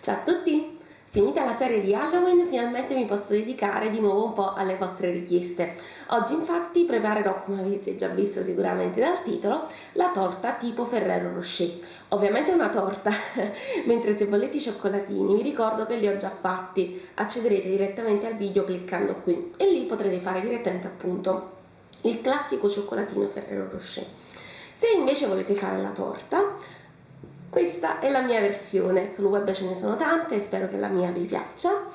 Ciao a tutti! Finita la serie di Halloween, finalmente mi posso dedicare di nuovo un po' alle vostre richieste. Oggi infatti preparerò, come avete già visto sicuramente dal titolo, la torta tipo Ferrero Rocher. Ovviamente è una torta, mentre se volete i cioccolatini vi ricordo che li ho già fatti. Accederete direttamente al video cliccando qui e lì potrete fare direttamente appunto il classico cioccolatino Ferrero Rocher. Se invece volete fare la torta, questa è la mia versione, sul web ce ne sono tante e spero che la mia vi piaccia,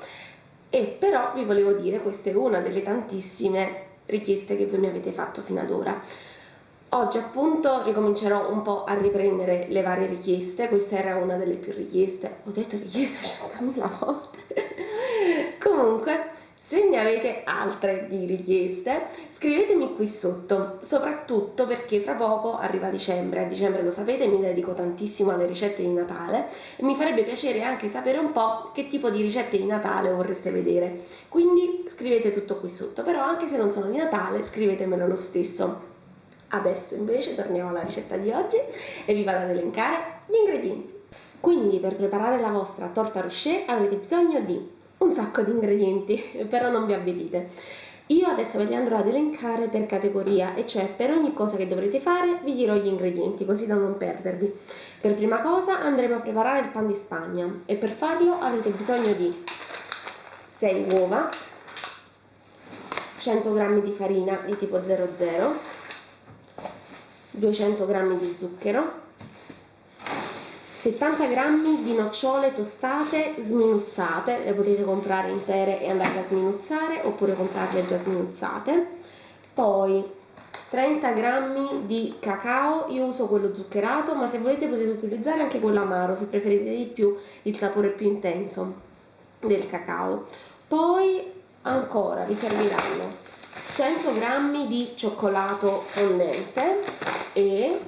e però vi volevo dire, questa è una delle tantissime richieste che voi mi avete fatto fino ad ora. Oggi appunto ricomincerò un po' a riprendere le varie richieste, questa era una delle più richieste, ho detto richieste 100.000 volte. Comunque, se ne avete altre di richieste, scrivetemi qui sotto, soprattutto perché fra poco arriva dicembre. A dicembre, lo sapete, mi dedico tantissimo alle ricette di Natale e mi farebbe piacere anche sapere un po' che tipo di ricette di Natale vorreste vedere. Quindi scrivete tutto qui sotto, però anche se non sono di Natale, scrivetemelo lo stesso. Adesso invece torniamo alla ricetta di oggi e vi vado ad elencare gli ingredienti. Quindi per preparare la vostra torta Rocher avrete bisogno di un sacco di ingredienti, però non vi avvilite. Io adesso ve li andrò ad elencare per categoria, e cioè per ogni cosa che dovrete fare vi dirò gli ingredienti, così da non perdervi. Per prima cosa andremo a preparare il pan di Spagna e per farlo avrete bisogno di 6 uova, 100 g di farina di tipo 00, 200 g di zucchero, 70 g di nocciole tostate sminuzzate, le potete comprare intere e andarle a sminuzzare oppure comprarle già sminuzzate, poi 30 g di cacao, io uso quello zuccherato, ma se volete potete utilizzare anche quello amaro se preferite di più il sapore più intenso del cacao. Poi ancora vi serviranno 100 g di cioccolato fondente e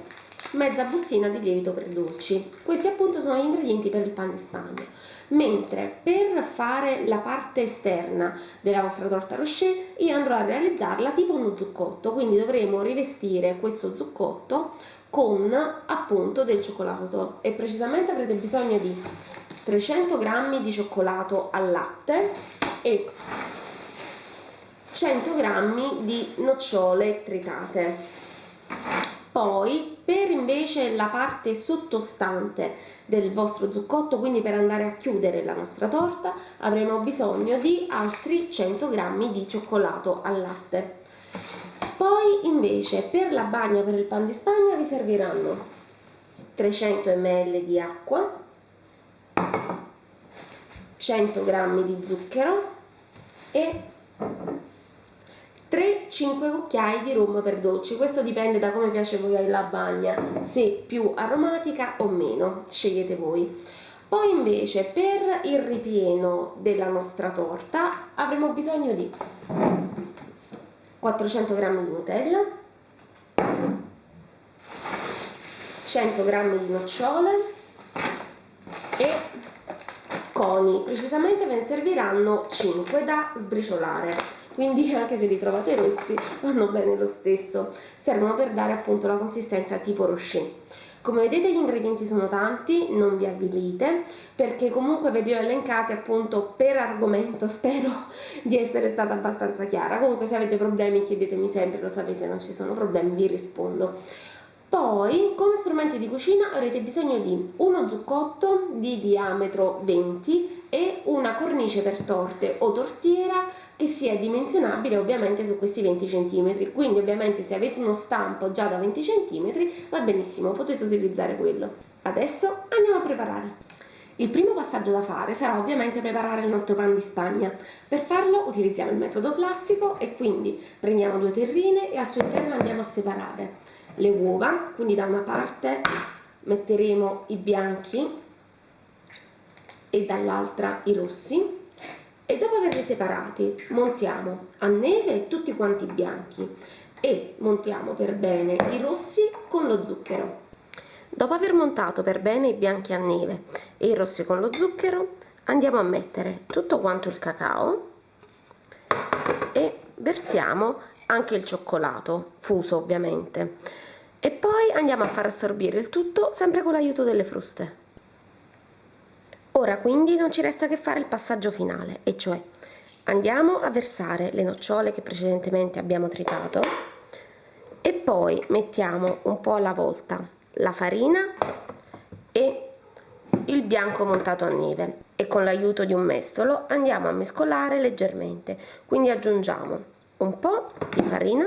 mezza bustina di lievito per dolci. Questi appunto sono gli ingredienti per il pan di Spagna. Mentre per fare la parte esterna della vostra torta Rocher io andrò a realizzarla tipo uno zuccotto, quindi dovremo rivestire questo zuccotto con appunto del cioccolato e precisamente avrete bisogno di 300 g di cioccolato al latte e 100 g di nocciole tritate. Poi per invece la parte sottostante del vostro zuccotto, quindi per andare a chiudere la nostra torta, avremo bisogno di altri 100 g di cioccolato al latte. Poi invece per la bagna per il pan di Spagna vi serviranno 300 ml di acqua, 100 g di zucchero e 3-5 cucchiai di rum per dolci. Questo dipende da come piace a voi la bagna, se più aromatica o meno, scegliete voi. Poi invece per il ripieno della nostra torta avremo bisogno di 400 g di Nutella, 100 g di nocciole e coni, precisamente ve ne serviranno 5 da sbriciolare, quindi anche se li trovate rotti vanno bene lo stesso, servono per dare appunto la consistenza tipo Rocher. Come vedete gli ingredienti sono tanti, non vi avvilite perché comunque ve li ho elencati appunto per argomento, spero di essere stata abbastanza chiara. Comunque se avete problemi chiedetemi sempre, lo sapete, non ci sono problemi, vi rispondo. Poi come strumenti di cucina avrete bisogno di uno zuccotto di diametro 20 e una cornice per torte o tortiera che sia dimensionabile ovviamente su questi 20 cm, quindi ovviamente se avete uno stampo già da 20 cm va benissimo, potete utilizzare quello. Adesso andiamo a preparare. Il primo passaggio da fare sarà ovviamente preparare il nostro pan di Spagna. Per farlo utilizziamo il metodo classico e quindi prendiamo 2 terrine e al suo interno andiamo a separare le uova, quindi da una parte metteremo i bianchi e dall'altra i rossi e dopo averli separati montiamo a neve tutti quanti i bianchi e montiamo per bene i rossi con lo zucchero. Dopo aver montato per bene i bianchi a neve e i rossi con lo zucchero andiamo a mettere tutto quanto il cacao e versiamo anche il cioccolato fuso ovviamente e poi andiamo a far assorbire il tutto sempre con l'aiuto delle fruste. Ora Ora quindi non ci resta che fare il passaggio finale, e cioè andiamo a versare le nocciole che precedentemente abbiamo tritato e poi mettiamo un po' alla volta la farina e il bianco montato a neve e con l'aiuto di un mestolo andiamo a mescolare leggermente. Quindi aggiungiamo un po' di farina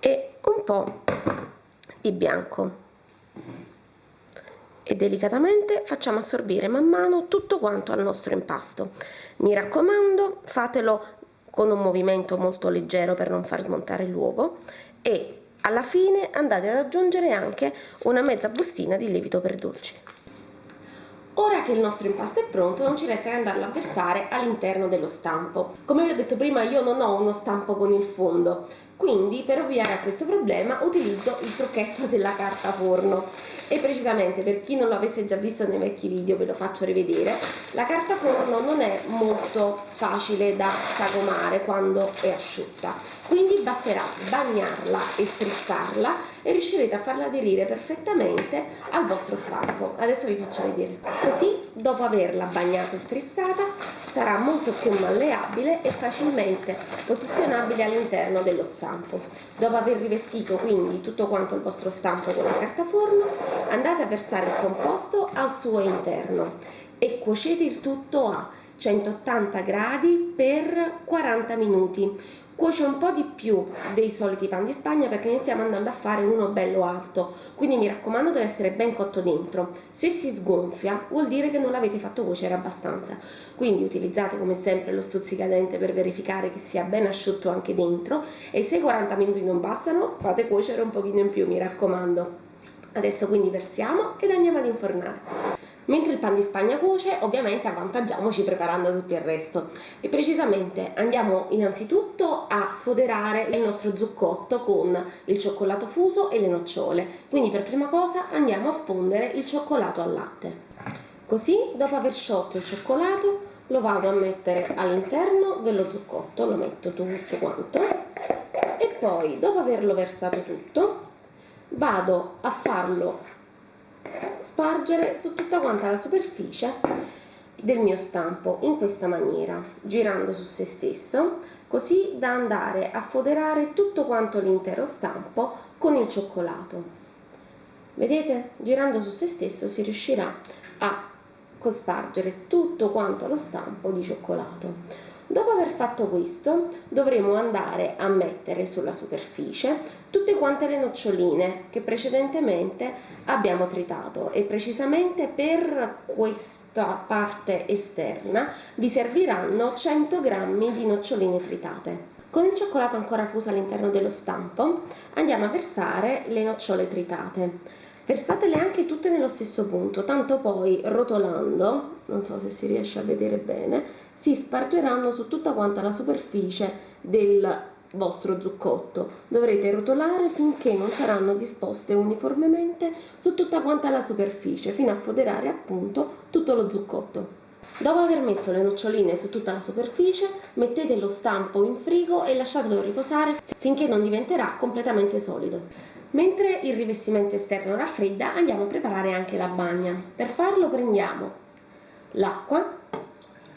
e un po' di bianco e delicatamente facciamo assorbire man mano tutto quanto al nostro impasto. Mi raccomando, fatelo con un movimento molto leggero per non far smontare l'uovo e alla fine andate ad aggiungere anche una mezza bustina di lievito per dolci. Ora che il nostro impasto è pronto, non ci resta che andarlo a versare all'interno dello stampo. Come vi ho detto prima, io non ho uno stampo con il fondo, quindi per ovviare a questo problema utilizzo il trucchetto della carta forno. E precisamente, per chi non l'avesse già visto nei vecchi video, ve lo faccio rivedere. La carta forno non è molto facile da sagomare quando è asciutta, quindi basterà bagnarla e strizzarla e riuscirete a farla aderire perfettamente al vostro stampo. Adesso vi faccio vedere. Così, dopo averla bagnata e strizzata, sarà molto più malleabile e facilmente posizionabile all'interno dello stampo. Dopo aver rivestito quindi tutto quanto il vostro stampo con la carta forno, andate a versare il composto al suo interno e cuocete il tutto a 180 gradi per 40 minuti. Cuoce un po' di più dei soliti pan di Spagna perché ne stiamo andando a fare uno bello alto, quindi mi raccomando, deve essere ben cotto dentro. Se si sgonfia vuol dire che non l'avete fatto cuocere abbastanza, quindi utilizzate come sempre lo stuzzicadente per verificare che sia ben asciutto anche dentro e se 40 minuti non bastano fate cuocere un pochino in più, mi raccomando. Adesso quindi versiamo ed andiamo ad infornare. Mentre il pan di Spagna cuoce, ovviamente avvantaggiamoci preparando tutto il resto e precisamente andiamo innanzitutto a foderare il nostro zuccotto con il cioccolato fuso e le nocciole. Quindi per prima cosa andiamo a fondere il cioccolato al latte. Così, dopo aver sciolto il cioccolato, lo vado a mettere all'interno dello zuccotto, lo metto tutto quanto e poi, dopo averlo versato tutto, vado a farlo spargere su tutta quanta la superficie del mio stampo in questa maniera, girando su se stesso, così da andare a foderare tutto quanto l'intero stampo con il cioccolato. Vedete? Girando su se stesso si riuscirà a cospargere tutto quanto lo stampo di cioccolato. Dopo aver fatto questo, dovremo andare a mettere sulla superficie tutte quante le noccioline che precedentemente abbiamo tritato e precisamente per questa parte esterna vi serviranno 100 g di noccioline tritate. Con il cioccolato ancora fuso all'interno dello stampo andiamo a versare le nocciole tritate. Versatele anche tutte nello stesso punto, tanto poi rotolando, non so se si riesce a vedere bene, si spargeranno su tutta quanta la superficie del vostro zuccotto. Dovrete rotolare finché non saranno disposte uniformemente su tutta quanta la superficie, fino a foderare appunto tutto lo zuccotto. Dopo aver messo le noccioline su tutta la superficie, mettete lo stampo in frigo e lasciatelo riposare finché non diventerà completamente solido. Mentre il rivestimento esterno raffredda, andiamo a preparare anche la bagna. Per farlo prendiamo l'acqua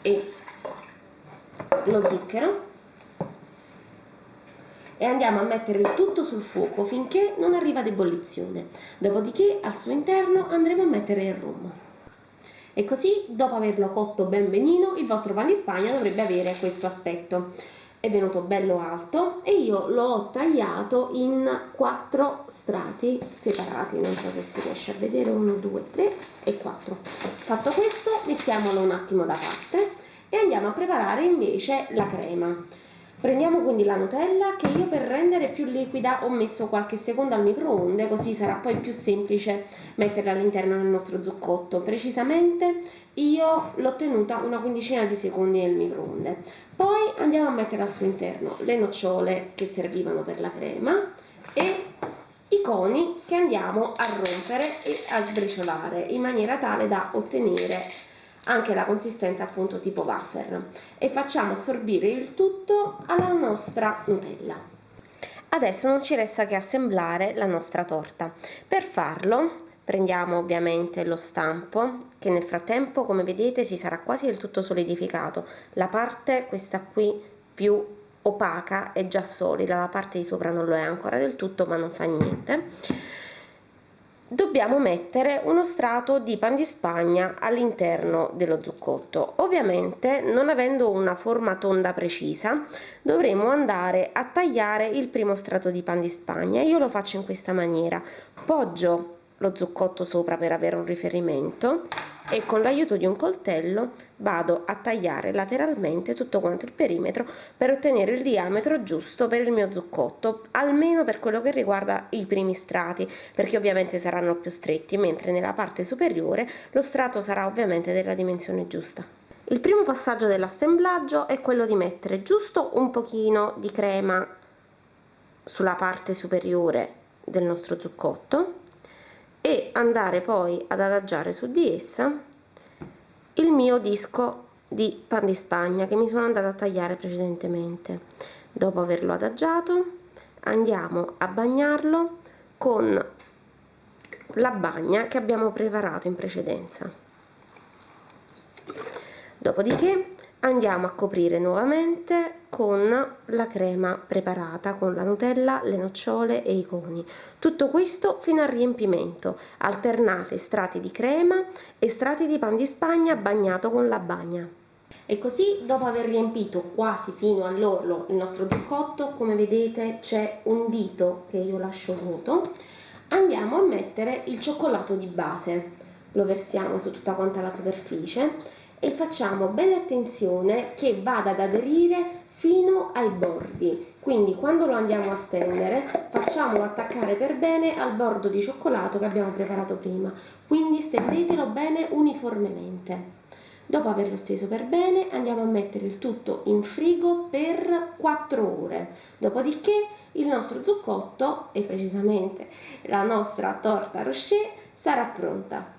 e lo zucchero e andiamo a mettere il tutto sul fuoco finché non arriva ad ebollizione. Dopodiché al suo interno andremo a mettere il rum. E così, dopo averlo cotto ben benino, il vostro pan di Spagna dovrebbe avere questo aspetto. È venuto bello alto e io l'ho tagliato in 4 strati separati, non so se si riesce a vedere, 1, 2, 3 e 4. Fatto questo, mettiamolo un attimo da parte e andiamo a preparare invece la crema. Prendiamo quindi la Nutella che io per rendere più liquida ho messo qualche secondo al microonde, così sarà poi più semplice metterla all'interno del nostro zuccotto. Precisamente io l'ho tenuta una quindicina di secondi nel microonde. Poi andiamo a mettere al suo interno le nocciole che servivano per la crema e i coni che andiamo a rompere e a sbriciolare in maniera tale da ottenere anche la consistenza appunto tipo wafer e facciamo assorbire il tutto alla nostra Nutella. Adesso non ci resta che assemblare la nostra torta. Per farlo prendiamo ovviamente lo stampo, che nel frattempo, come vedete, si sarà quasi del tutto solidificato. La parte, questa qui più opaca, è già solida, la parte di sopra non lo è ancora del tutto, ma non fa niente. Dobbiamo mettere uno strato di pan di Spagna all'interno dello zuccotto. Ovviamente, non avendo una forma tonda precisa, dovremo andare a tagliare il primo strato di pan di Spagna. Io lo faccio in questa maniera: poggio lo zuccotto sopra per avere un riferimento e con l'aiuto di un coltello vado a tagliare lateralmente tutto quanto il perimetro per ottenere il diametro giusto per il mio zuccotto, almeno per quello che riguarda i primi strati, perché ovviamente saranno più stretti, mentre nella parte superiore lo strato sarà ovviamente della dimensione giusta. Il primo passaggio dell'assemblaggio è quello di mettere giusto un pochino di crema sulla parte superiore del nostro zuccotto e andare poi ad adagiare su di essa il mio disco di pan di Spagna che mi sono andata a tagliare precedentemente. Dopo averlo adagiato, andiamo a bagnarlo con la bagna che abbiamo preparato in precedenza. Dopodiché andiamo a coprire nuovamente con la crema preparata, con la Nutella, le nocciole e i coni. Tutto questo fino al riempimento. Alternate strati di crema e strati di pan di Spagna bagnato con la bagna. E così, dopo aver riempito quasi fino all'orlo il nostro zuccotto, come vedete c'è un dito che io lascio vuoto, andiamo a mettere il cioccolato di base. Lo versiamo su tutta quanta la superficie e facciamo bene attenzione che vada ad aderire fino ai bordi. Quindi quando lo andiamo a stendere facciamolo attaccare per bene al bordo di cioccolato che abbiamo preparato prima. Quindi stendetelo bene uniformemente. Dopo averlo steso per bene andiamo a mettere il tutto in frigo per 4 ore. Dopodiché il nostro zuccotto, e precisamente la nostra torta Rocher, sarà pronta.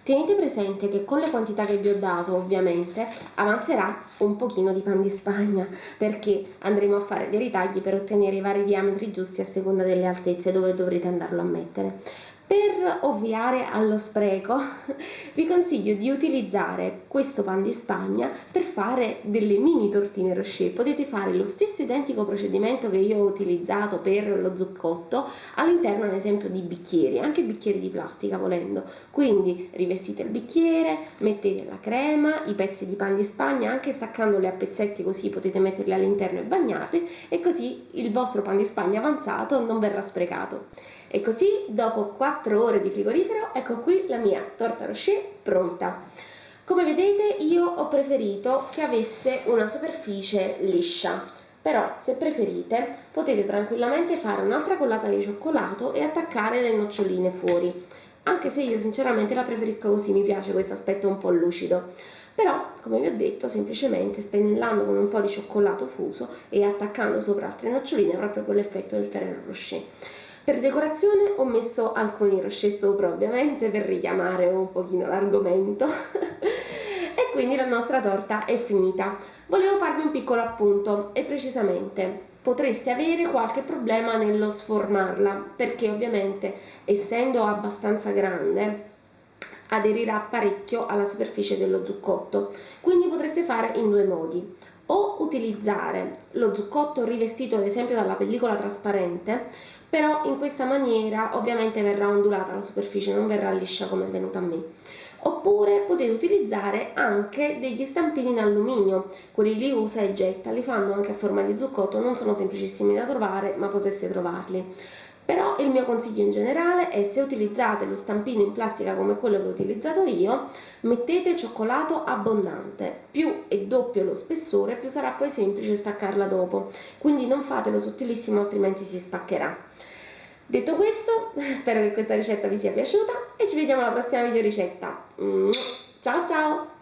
Tenete presente che con le quantità che vi ho dato ovviamente avanzerà un pochino di pan di Spagna, perché andremo a fare dei ritagli per ottenere i vari diametri giusti a seconda delle altezze dove dovrete andarlo a mettere. Per ovviare allo spreco vi consiglio di utilizzare questo pan di Spagna per fare delle mini tortine Rocher. Potete fare lo stesso identico procedimento che io ho utilizzato per lo zuccotto all'interno ad esempio di bicchieri, anche bicchieri di plastica volendo. Quindi rivestite il bicchiere, mettete la crema, i pezzi di pan di Spagna, anche staccandoli a pezzetti, così potete metterli all'interno e bagnarli, e così il vostro pan di Spagna avanzato non verrà sprecato. E così dopo 4 ore di frigorifero ecco qui la mia torta Rocher pronta. Come vedete io ho preferito che avesse una superficie liscia, però se preferite potete tranquillamente fare un'altra collata di cioccolato e attaccare le noccioline fuori, anche se io sinceramente la preferisco così, mi piace questo aspetto un po' lucido. Però, come vi ho detto, semplicemente spennellando con un po' di cioccolato fuso e attaccando sopra altre noccioline proprio con l'effetto del Ferrero Rocher. Per decorazione ho messo alcuni Rocher sopra, ovviamente per richiamare un pochino l'argomento. E quindi la nostra torta è finita. Volevo farvi un piccolo appunto, e precisamente potreste avere qualche problema nello sformarla, perché ovviamente essendo abbastanza grande aderirà parecchio alla superficie dello zuccotto. Quindi potreste fare in 2 modi: o utilizzare lo zuccotto rivestito ad esempio dalla pellicola trasparente, però in questa maniera ovviamente verrà ondulata la superficie, non verrà liscia come è venuta a me. Oppure potete utilizzare anche degli stampini in alluminio, quelli li usa e getta, li fanno anche a forma di zuccotto, non sono semplicissimi da trovare, ma potreste trovarli. Però il mio consiglio in generale è: se utilizzate lo stampino in plastica come quello che ho utilizzato io, mettete cioccolato abbondante, più è doppio lo spessore, più sarà poi semplice staccarla dopo, quindi non fatelo sottilissimo altrimenti si spaccherà. Detto questo, spero che questa ricetta vi sia piaciuta e ci vediamo alla prossima video ricetta. Ciao ciao!